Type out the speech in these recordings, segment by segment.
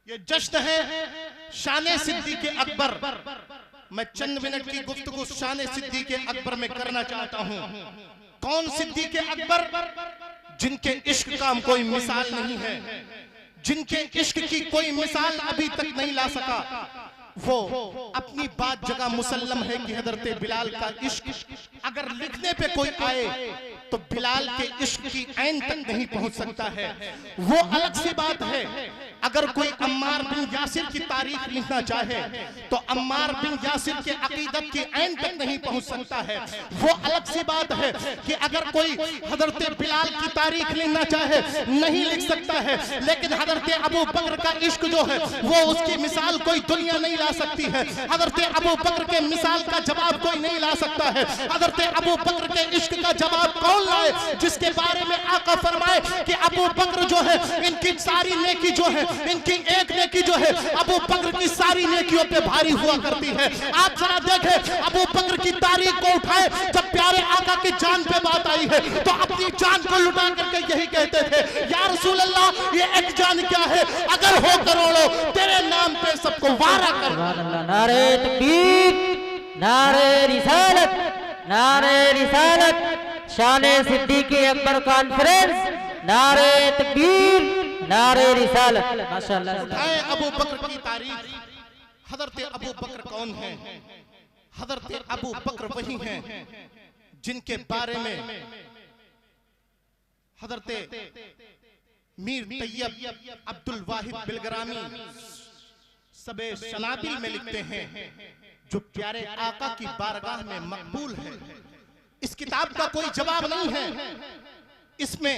ये जश्न है शान सिद्दीक़ अकबर। मैं चंद मिनट की गुफ्तगू शान सिद्दीक़ अकबर में करना चाहता हूं। कौन सिद्दीक़ अकबर? जिनके इश्क का कोई मिसाल नहीं है, जिनके इश्क की कोई मिसाल अभी तक नहीं ला सका। वो अपनी बात जगह मुसल्लम है कि हजरत बिलाल का इश्क अगर लिखने पे कोई आए तो बिलाल के इश्क की ऐन तक नहीं पहुंच सकता है। वो अलग सी बात है। अगर कोई अम्मार बिन यासिर की तारीख लिखना चाहे तो अम्मार बिन यासिर के अकीदत की ऐन तक नहीं पहुंच सकता है। वो अलग सी बात है कि अगर कोई हजरत बिलाल की तारीख लिखना चाहे नहीं लिख सकता है। लेकिन हजरत अबू बकर का इश्क जो है वो उसकी मिसाल कोई दुनिया नहीं ला सकती है। हजरत अबू बकर के मिसाल का जवाब कोई नहीं ला सकता है। हजरत अबू बकर के इश्क का जवाब कौन लाए? जिसके बारे में आका फरमाए कि अबू बकर जो है इनकी सारी नेकी जो है, इनकी एक नेकी जो है अबू बकर की सारी नेकियों पे भारी हुआ करती है। आप जरा देखें अबू बकर की तारीख को उठाए, जब प्यारे आका की जान पे बात आई है तो अपनी जान को लुटा करके यही कहते थे, या रसूल अल्लाह ये एक जान क्या है, अगर हो करोड़ों तेरे नाम पे सबको वारा कर। नारे तकबीर, नारे रिसालत, नारे रिसालत, शान सिद्दीक़ अकबर कॉन्फ्रेंस, नारे तकबीर, नारे रिसालत। माशाअल्लाह। उठाए अबू बकर की तारीख। हजरत अबू बकर कौन है? हजरत अबू बकर वही हैं जिनके बारे में हजरत मीर तैयब अब्दुल वाहिद बिलग्रामी सबे शनाबिल में लिखते हैं, जो प्यारे आका की बारगाह में मकबूल है। इस किताब का कोई जवाब नहीं है। इसमें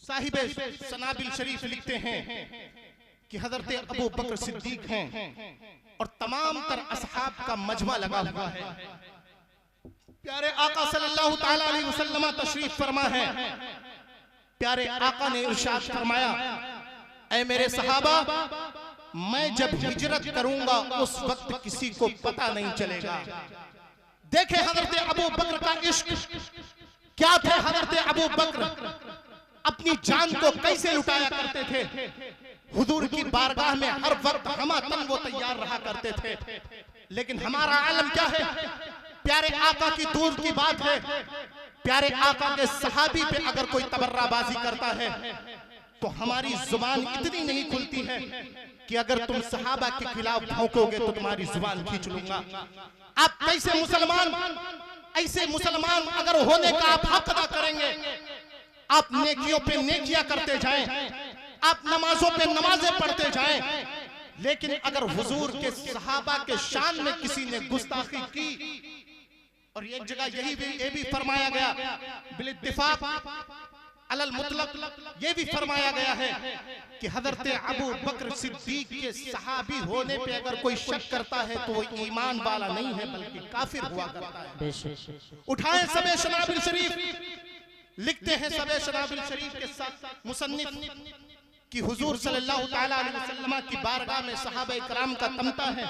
साहिब शनाबिल शरीफ लिखते हैं कि हजरत अबू बकर सिद्दीक हैं और तमाम तर असहाब का मजमा लगा हुआ है। प्यारे आका सल्लल्लाहु ताला अलैहि वसल्लम तशरीफ फरमा है। प्यारे आका ने इरशाद फरमाया, ऐ मेरे सहाबा, मैं जब हिजरत करूंगा उस वक्त किसी को पता नहीं चलेगा। देखे हजरत अबू बकर का इश्क क्या थे। हजरत अबू बकर अपनी जान को कैसे लुटाया करते थे। हुजूर की बारगाह में हर वक्त हमातन वो तैयार रहा करते थे। लेकिन हमारा आलम क्या है? प्यारे आका की दूर की बात है, प्यारे आका के सहाबी पे अगर कोई तबर्राबाजी करता है तो हमारी जुबान इतनी नहीं खुलती है कि अगर तुम सहाबा के खिलाफ भौंकोगे तो तुम्हारी जुबान खींच लूंगा। आप कैसे मुसलमान, ऐसे मुसलमान अगर होने का आप हक अदा करेंगे, आप नेकियों पे नेकियां करते जाएं, आप नमाजों पे नमाजें पढ़ते जाएं, लेकिन अगर हुजूर के सहाबा के शान में किसी ने गुस्ताखी की, और एक जगह ये भी फरमाया गया बिल इत्तिफाक अलल मुतलक, ये भी फरमाया गया है कि हजरत अबू बकर सिद्दीक के सहाबी होने पे अगर कोई शक करता है तो वो ईमान वाला नहीं है बल्कि काफिर हुआ करता है। उठाए सबे शनाबिल शरीफ, लिखते हैं सबे शनाबिल शरीफ के साथ मुसन्निफ कि हुजूर सल्लल्लाहु ताला अलैहि वसल्लम की बारगाह में सहाबा इकराम का तमता है।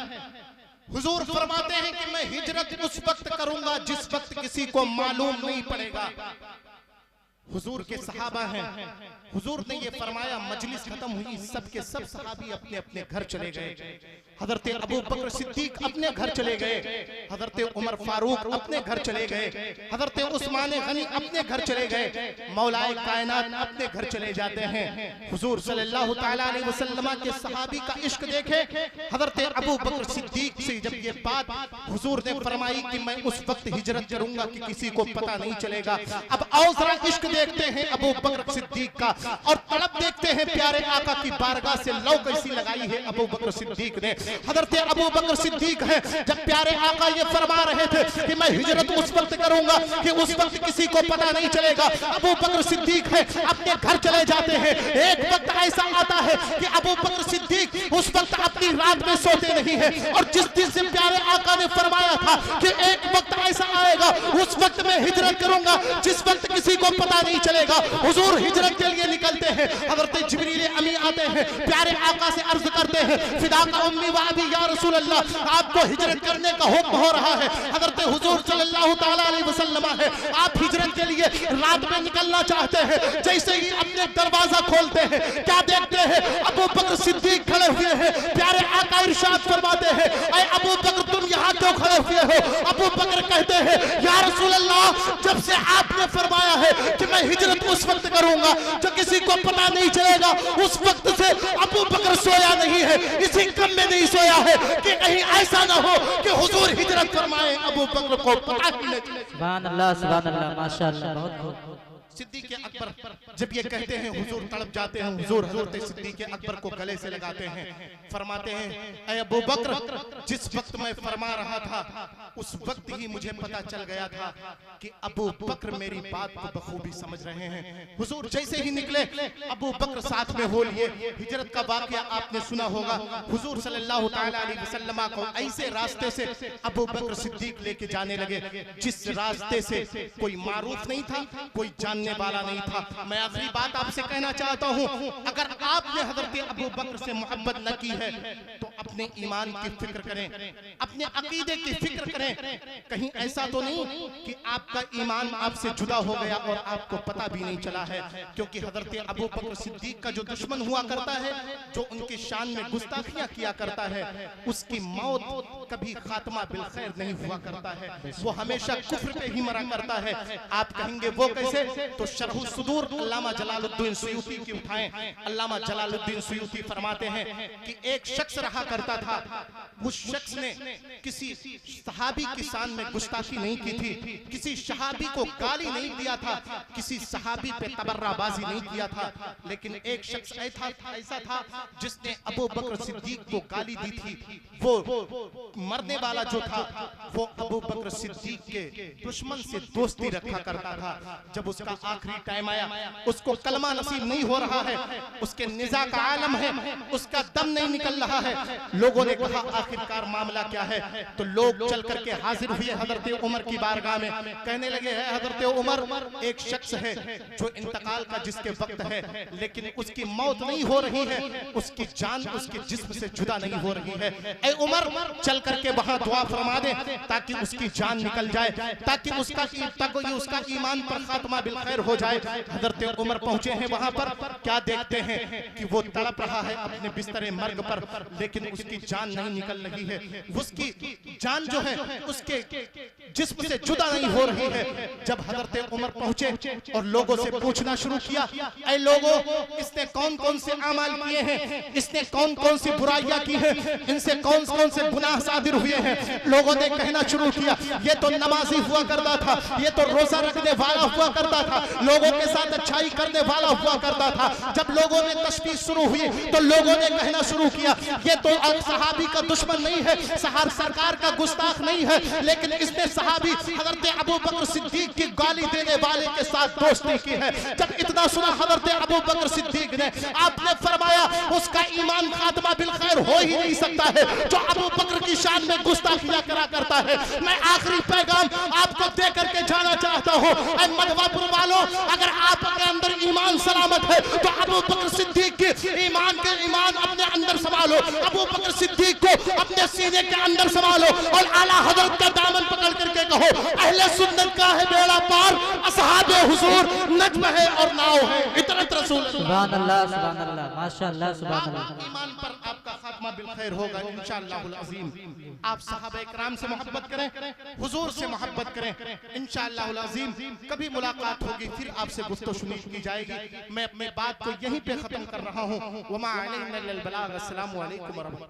हुजूर फरमाते हैं कि मैं हिजरत उस वक्त करूंगा जिस वक्त किसी को मालूम नहीं पड़ेगा। हुजूर के सहाबा हैं। हुजूर ने ये फरमाया, मजलिस खत्म हुई, सब के सब सहाबी अपने अपने घर चले गए। हजरत अबू बकर सिद्दीक अपने घर चले गए, हजरत उमर फारूक अपने घर चले गए, हजरत उस्मान गनी अपने घर चले गए, मौलाए कायनात अपने घर चले जाते हैं। हुजूर सल्लल्लाहु ताला अलैहि वसल्लम के सहाबी का इश्क देखे। हजरत अबू बकर सिद्दीक से जब ये बात हुजूर ने फरमाई कि मैं उस वक्त हिजरत करूंगा कि किसी को पता नहीं चलेगा। अब आओ जरा इश्क देखते हैं अबू बकर सिद्दीक का, और तड़प देखते हैं प्यारे आका की बारगाह से लौ कैसी लगाई है अबू बकर सिद्दीक ने। हजरत अबू बकर सिद्दीक है, जब प्यारे आका ये फरमा रहे थे कि मैं हिजरत उस वक्त करूंगा कि उस वक्त किसी को पता नहीं चलेगा, अबू बकर सिद्दीक है अपने घर चले जाते हैं। एक वक्त ऐसा आता है कि अबू बकर सिद्दीक उस वक्त अपनी रात में सोते नहीं है, और जिस दिन से प्यारे आका ने फरमाया था कि एक वक्त ऐसा आएगा उस वक्त मैं हिजरत करूंगा जिस वक्त किसी को पता नहीं चलेगा, हुजूर हिजरत के लिए निकलते हैं। हजरत जिब्रील अमी आते हैं, प्यारे आका से अर्ज करते हैं, फिदा का उम्मी व अबी या रसूल अल्लाह, आपको हिजरत करने का हुक्म हो रहा है। हजरत हुजूर सल्लल्लाहु ताला अलैहि वसल्लम है, आप हिजरत के लिए रात में निकलना चाहते हैं। जैसे ही अपने दरवाजा खोलते हैं क्या देखते हैं? इरशाद फरमाते हैं, ऐ अबू बकर तुम यहाँ क्यों खड़े हुए हो? अबू बकर कहते हैं, या रसूल अल्लाह, जब से आपने फरमाया है कि मैं हिजरत उस वक्त करूंगा जो किसी को पता नहीं चलेगा, उस वक्त से अबू बकर सोया नहीं है, इसी कम में नहीं सोया है कि कहीं ऐसा ना हो कि हुजूर हिजरत फरमाए अबू बकर को पता ही नहीं चले। सुभान अल्लाह माशाअल्लाह। बहुत सिद्दीक़ अकबर जब ये कहते हैं, हुजूर तड़प जाते हैं, हुजूर हज़रत सिद्दीक़ अकबर को गले से लगाते हैं, फरमाते हैं, ऐ अबू बकर, जिस वक्त मैं फरमा रहा था उस वक्त ही मुझे पता चल गया था कि अबू बकर मेरी बात को बखूबी समझ रहे हैं। हुजूर जैसे ही निकले, अबू बकर साथ में हो लिए। हिजरत का वाक़या आपने सुना होगा, हुजूर सल्लल्लाहु तआला अलैहि वसल्लम को ऐसे रास्ते से अबू बकर सिद्दीक़ लेके जाने लगे जिस रास्ते से कोई मारूफ नहीं था, कोई जानने वाला नहीं था। मैं आखिरी बात आपसे कहना चाहता हूं, अगर आपने हजरत अबू बकर से मोहब्बत न की है तो अपने ईमान की फिक्र करें, अपने अकीदे की फिक्र करें। कहीं ऐसा तो नहीं कि आपका ईमान आपसे जुदा हो गया और आपको पता भी नहीं चला है। क्योंकि हजरत अबू बकर सिद्दीक का जो दुश्मन हुआ करता है, जो उनकी शान में गुस्ताखियां किया करता है, उसकी मौत कभी खात्मा बिल खैर नहीं हुआ करता है, वो हमेशा कुफ्र पे ही मरा करता है। आप कहेंगे वो कैसे? तो शरह सुदूर अल्लामा जलालुद्दीन सुयूती की उठाएं। अल्लामा जलालुद्दीन सुयूती फरमाते हैं कि एक शख्स रहा करता था, उस शख्स ने किसी सहाबी की शान में गुस्ताखी नहीं की थी, किसी सहाबी को गाली नहीं दिया था, किसी सहाबी पे तबर्राबाजी नहीं किया था, लेकिन एक शख्स ऐसा था जिसने अबू बकर सिद्दीक को गाली दी थी। वो मरने वाला जो था वो अबू बकर सिद्दीक के दुश्मन से दोस्ती रखा करता था। जब उसका आखिरी टाइम आया, उसको कलमा नसीब नहीं हो रहा है, उसके निजा का आलम है, उसका दम नहीं निकल रहा है। लोगों ने कहा आखिरकार मामला क्या है? तो लोग चल करके हाजिर हुए हजरत उमर की बारगाह में, कहने लगे है हजरत उमर, एक शख्स है जो इंतकाल का जिसके वक्त है, लेकिन उसकी मौत नहीं हो रही है, उसकी जान उसके जिस्म से जुदा नहीं हो रही है। ऐ उमर, चल करके वहां दुआ फरमा दे ताकि उसकी जान निकल जाए, ताकि उसका ईमान पर खात्मा बिल खैर हो जाए। हजरत उमर पहुंचे हैं वहां पर, क्या देखते हैं कि वो तड़प रहा है अपने बिस्तरे मर्ग पर, लेकिन उसकी जान नहीं निकल रही है, उसकी जान जो है उसके जिस्म से जुदा नहीं हो रही है। जब हजरत उमर पहुंचे और लोगों से पूछना शुरू किया, ऐ लोगों, इसने कौन कौन से अमाल किए हैं, इसने कौन कौन सी बुराइयां की हैं, इनसे कौन कौन से गुनाह सादिर हुए हैं? लोगों ने कहना शुरू किया, ये तो नमाजी हुआ करता था, ये तो रोजा रखने वाला हुआ करता था, लोगों के साथ अच्छाई करने वाला हुआ करता था। जब लोगों में तशवीश शुरू हुई तो लोगों ने कहना शुरू किया, ये तो सहाबी का दुश्मन नहीं है, सरकार का गुस्ताख नहीं है, लेकिन इसने सहाबी हजरत अबू बकर सिद्दीक की गाली देने वाले के साथ दोस्ती की है। जब इतना सुना हजरत अबू बकर सिद्दीक ने, आपने फरमाया उसका ईमान खात्मा बिल खैर हो ही नहीं सकता है जो अबू बकर की शान में गुस्ताखियां करा करता है। मैं आखिरी पैगाम आपको दे करके जाना चाहता हूं, ऐ मधवापुर वालों, अगर आपके अंदर ईमान सलामत है तो अबू बकर सिद्दीक के ईमान अपने अंदर संभालो, अबू बकर सिद्दीक को अपने सीने के अंदर संभालो और आला हजरत का दामन पकड़ करके कहो, अहले सुन्नत का है बेड़ा पार, असहाबे हुजूर नज्म है और नाव है। इतरत रसूल सुभान अल्लाह माशाअल्लाह सुभान अल्लाह। ईमान पर आपका खात्मा बिल खैर होगा इंशाअल्लाहुल अज़ीम। आप सहाबा इकराम से मोहब्बत करें, हुजूर से मोहब्बत करें, इंशाअल्लाहुल अज़ीम कभी मुलाकात होगी, फिर आपसे गुफ्तगू सुनी की जाएगी। मैं अपनी बात को यहीं पे खत्म कर रहा हूँ। वमा अलैना इल्लल बलाग। अस्सलामु अलैकुम व रहमतुल्लाह।